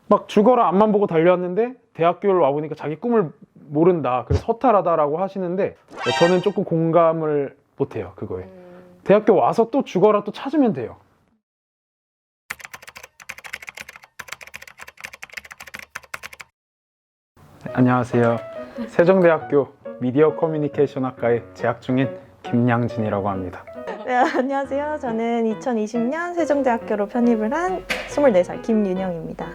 막 죽어라 앞만 보고 달려왔는데 대학교를 와보니까 자기 꿈을 모른다, 그래서 허탈하다라고 하시는데 저는 조금 공감을 못해요, 그거에. 대학교 와서 또 죽어라 또 찾으면 돼요. 네, 안녕하세요. 세종대학교 미디어 커뮤니케이션 학과에 재학 중인 김양진이라고 합니다. 네, 안녕하세요. 저는 2020년 세종대학교로 편입을 한 24살 김윤영입니다.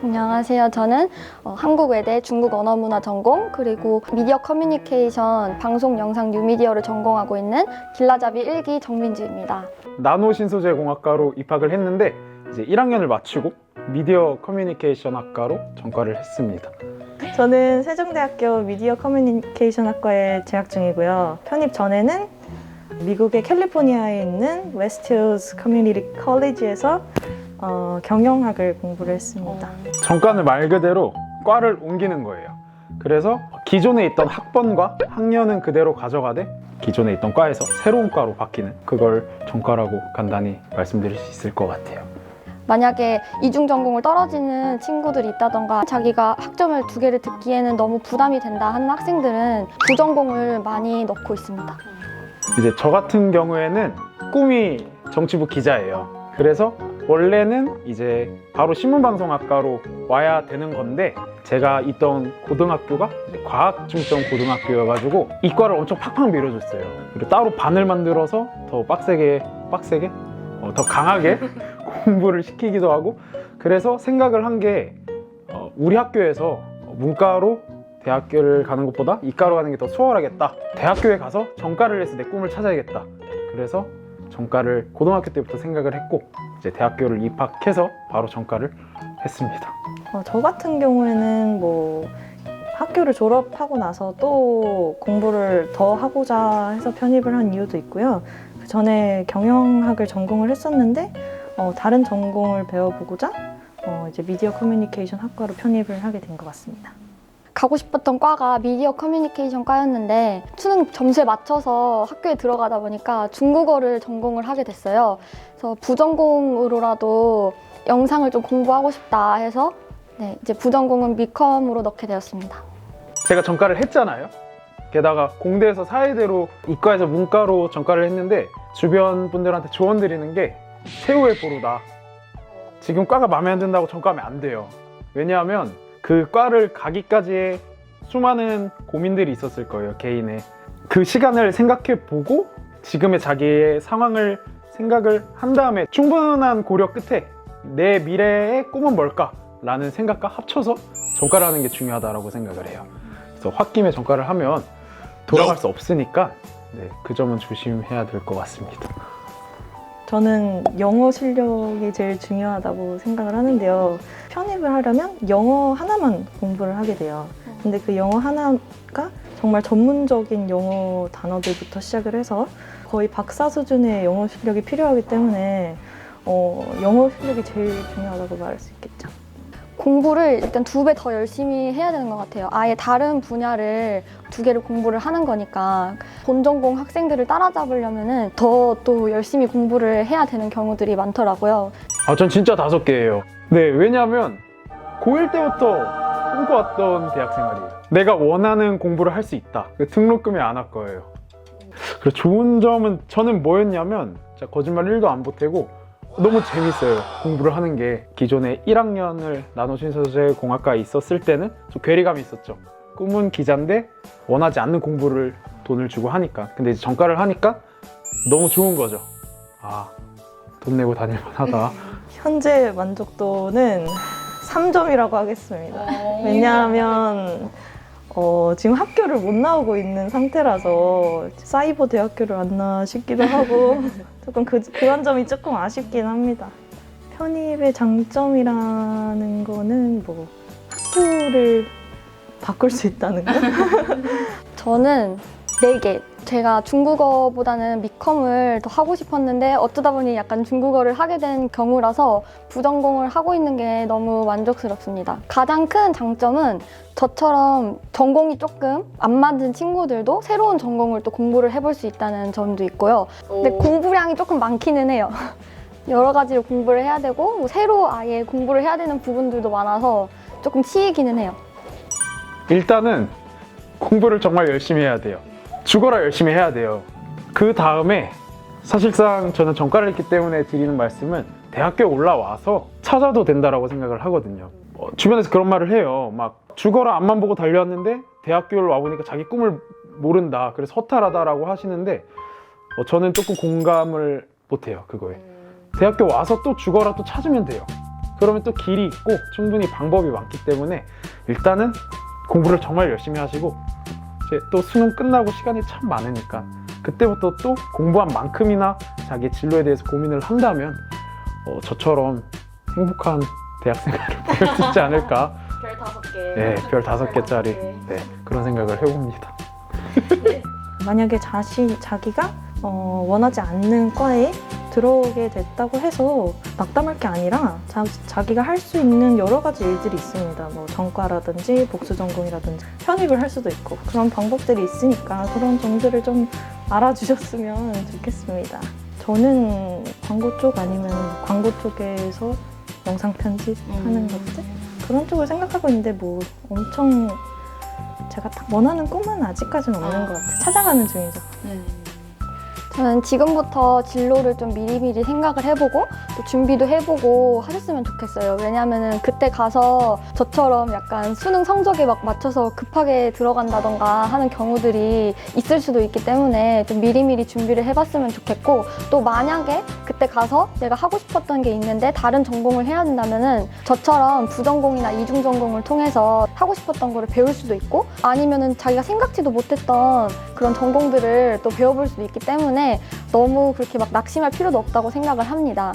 안녕하세요. 저는 한국외대 중국 언어문화 전공 그리고 미디어 커뮤니케이션 방송 영상 뉴미디어를 전공하고 있는 길라잡이 1기 정민주입니다. 나노신소재 공학과로 입학을 했는데 이제 1학년을 마치고 미디어 커뮤니케이션 학과로 전과를 했습니다. 저는 세종대학교 미디어 커뮤니케이션 학과에 재학 중이고요. 편입 전에는 미국의 캘리포니아에 있는 웨스트힐스 커뮤니티 컬리지에서 경영학을 공부를 했습니다. 전과는 말 그대로 과를 옮기는 거예요. 그래서 기존에 있던 학번과 학년은 그대로 가져가되 기존에 있던 과에서 새로운 과로 바뀌는, 그걸 전과라고 간단히 말씀드릴 수 있을 것 같아요. 만약에 이중 전공을 떨어지는 친구들이 있다던가 자기가 학점을 2개를 듣기에는 너무 부담이 된다 하는 학생들은 부전공을 많이 넣고 있습니다. 이제 저 같은 경우에는 꿈이 정치부 기자예요. 그래서 원래는 이제 바로 신문방송학과로 와야 되는 건데 제가 있던 고등학교가 과학 중점 고등학교여가지고 이과를 엄청 팍팍 밀어줬어요. 그리고 따로 반을 만들어서 더 빡세게 더 강하게 공부를 시키기도 하고, 그래서 생각을 한 게 우리 학교에서 문과로 대학교를 가는 것보다 이과로 가는 게 더 수월하겠다. 대학교에 가서 전과를 해서 내 꿈을 찾아야겠다. 그래서 전과를 고등학교 때부터 생각을 했고 이제 대학교를 입학해서 바로 전과를 했습니다. 저 같은 경우에는 학교를 졸업하고 나서 또 공부를 더 하고자 해서 편입을 한 이유도 있고요. 그 전에 경영학을 전공을 했었는데 다른 전공을 배워보고자 이제 미디어 커뮤니케이션 학과로 편입을 하게 된 것 같습니다. 가고 싶었던 과가 미디어 커뮤니케이션 과였는데 수능 점수에 맞춰서 학교에 들어가다 보니까 중국어를 전공을 하게 됐어요. 그래서 부전공으로라도 영상을 좀 공부하고 싶다 해서 이제 부전공은 미컴으로 넣게 되었습니다. 제가 전과를 했잖아요. 게다가 공대에서 사회대로 이과에서 문과로 전과를 했는데 주변 분들한테 조언 드리는 게 최후의 보루다. 지금 과가 마음에 안 든다고 전과하면 안 돼요. 왜냐하면 그 과를 가기까지의 수많은 고민들이 있었을 거예요, 개인의. 그 시간을 생각해보고 지금의 자기의 상황을 생각을 한 다음에 충분한 고려 끝에 내 미래의 꿈은 뭘까? 라는 생각과 합쳐서 전과를 하는 게 중요하다고 생각을 해요. 그래서 홧김에 전과를 하면 돌아갈 수 없으니까 그 점은 조심해야 될 것 같습니다. 저는 영어 실력이 제일 중요하다고 생각을 하는데요. 편입을 하려면 영어 하나만 공부를 하게 돼요. 근데 그 영어 하나가 정말 전문적인 영어 단어들부터 시작을 해서 거의 박사 수준의 영어 실력이 필요하기 때문에 영어 실력이 제일 중요하다고 말할 수 있겠죠. 공부를 일단 2배 더 열심히 해야 되는 것 같아요. 아예 다른 분야를 2개를 공부를 하는 거니까 본전공 학생들을 따라잡으려면 더 또 열심히 공부를 해야 되는 경우들이 많더라고요. 전 진짜 5개예요. 네, 왜냐하면 고1 때부터 꿈꿔왔던 대학생활이에요. 내가 원하는 공부를 할 수 있다. 등록금이 안 할 거예요. 그리고 좋은 점은 저는 뭐였냐면 진짜 거짓말 1도 안 보태고 너무 재밌어요, 공부를 하는 게. 기존에 1학년을 나노신소재 공학과에 있었을 때는 좀 괴리감이 있었죠. 꿈은 기자인데 원하지 않는 공부를 돈을 주고 하니까. 근데 이제 전과를 하니까 너무 좋은 거죠. 돈 내고 다닐 만하다. 현재 만족도는 3점이라고 하겠습니다. 왜냐하면 지금 학교를 못 나오고 있는 상태라서 사이버 대학교를 왔나 싶기도 하고 조금 그런 점이 조금 아쉽긴 합니다. 편입의 장점이라는 거는 학교를 바꿀 수 있다는 거? 저는 4개. 제가 중국어보다는 미컴을 더 하고 싶었는데 어쩌다 보니 약간 중국어를 하게 된 경우라서 부전공을 하고 있는 게 너무 만족스럽습니다. 가장 큰 장점은 저처럼 전공이 조금 안 맞은 친구들도 새로운 전공을 또 공부를 해볼 수 있다는 점도 있고요. 근데 공부량이 조금 많기는 해요. 여러 가지로 공부를 해야 되고 뭐 새로 아예 공부를 해야 되는 부분들도 많아서 조금 치이기는 해요. 일단은 공부를 정말 열심히 해야 돼요. 죽어라 열심히 해야 돼요. 그 다음에 사실상 저는 전과를 했기 때문에 드리는 말씀은 대학교에 올라와서 찾아도 된다라고 생각을 하거든요. 주변에서 그런 말을 해요. 막 죽어라 앞만 보고 달려왔는데 대학교를 와보니까 자기 꿈을 모른다. 그래서 허탈하다라고 하시는데 저는 조금 공감을 못해요. 그거에. 대학교 와서 또 죽어라 또 찾으면 돼요. 그러면 또 길이 있고 충분히 방법이 많기 때문에 일단은 공부를 정말 열심히 하시고 이제 또 수능 끝나고 시간이 참 많으니까 그때부터 또 공부한 만큼이나 자기 진로에 대해서 고민을 한다면 저처럼 행복한 대학생활을 보낼 수 있지 않을까. 별 5개. 네, 별 5개짜리 네, 그런 생각을 해봅니다. 만약에 자기가 원하지 않는 과에 들어오게 됐다고 해서 낙담할 게 아니라 자기가 할 수 있는 여러 가지 일들이 있습니다. 뭐 전과라든지 복수 전공이라든지 편입을 할 수도 있고 그런 방법들이 있으니까 그런 점들을 좀 알아주셨으면 좋겠습니다. 저는 광고 쪽 아니면 광고 쪽에서 영상 편집하는 것들 그런 쪽을 생각하고 있는데 뭐 엄청 제가 딱 원하는 꿈은 아직까지는 없는 것 같아요. 찾아가는 중이죠. 저는 지금부터 진로를 좀 미리미리 생각을 해보고 또 준비도 해보고 하셨으면 좋겠어요. 왜냐하면 그때 가서 저처럼 약간 수능 성적에 막 맞춰서 급하게 들어간다던가 하는 경우들이 있을 수도 있기 때문에 좀 미리미리 준비를 해봤으면 좋겠고 또 만약에 그때 가서 내가 하고 싶었던 게 있는데 다른 전공을 해야 된다면은 저처럼 부전공이나 이중전공을 통해서 하고 싶었던 거를 배울 수도 있고 아니면은 자기가 생각지도 못했던 그런 전공들을 또 배워볼 수도 있기 때문에 너무 그렇게 막 낙심할 필요도 없다고 생각을 합니다.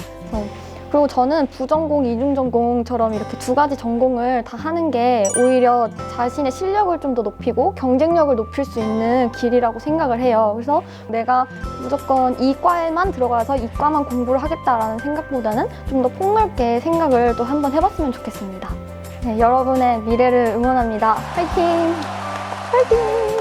그리고 저는 부전공, 이중전공처럼 이렇게 2가지 전공을 다 하는 게 오히려 자신의 실력을 좀 더 높이고 경쟁력을 높일 수 있는 길이라고 생각을 해요. 그래서 내가 무조건 이 과에만 들어가서 이 과만 공부를 하겠다라는 생각보다는 좀 더 폭넓게 생각을 또 한번 해봤으면 좋겠습니다. 네, 여러분의 미래를 응원합니다. 화이팅! 화이팅!